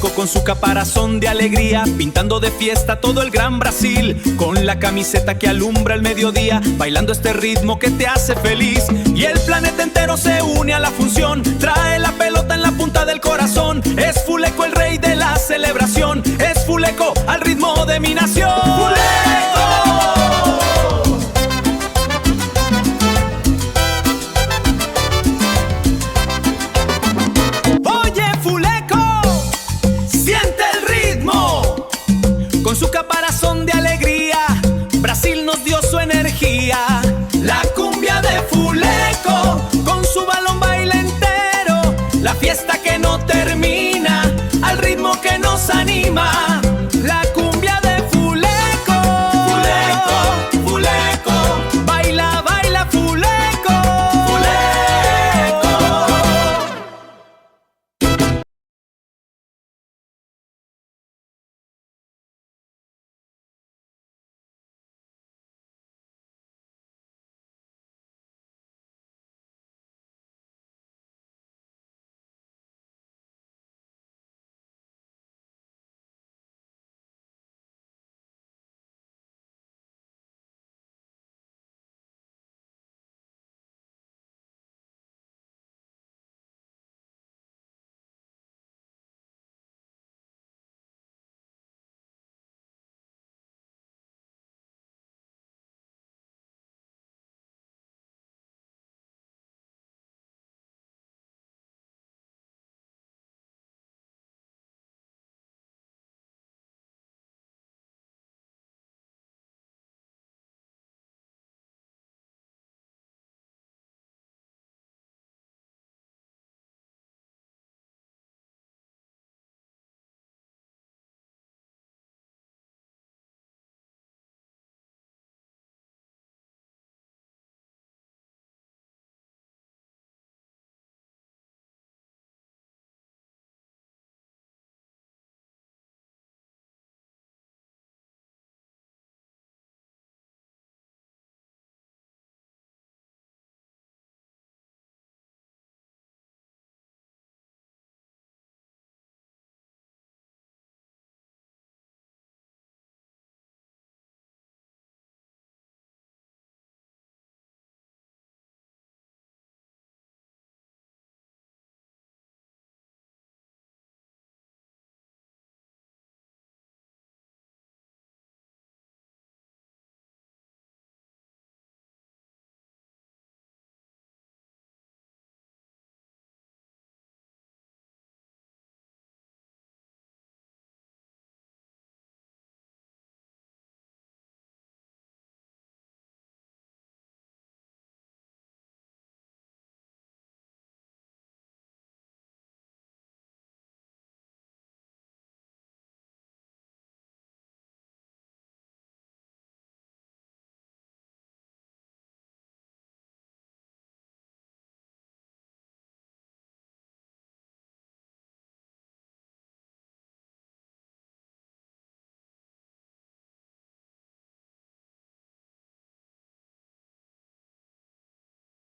Fuleco con su caparazón de alegría, pintando de fiesta todo el gran Brasil, con la camiseta que alumbra el mediodía, bailando este ritmo que te hace feliz. Y el planeta entero se une a la función, trae la pelota en la punta del corazón. Es Fuleco el rey de la celebración, es Fuleco al ritmo de mi nación. ¡Fuleco! Con su caparazón de alegría, Brasil nos dio su energía. La cumbia de Fuleco, con su balón baila entero, la fiesta que no termina, al ritmo que nos anima.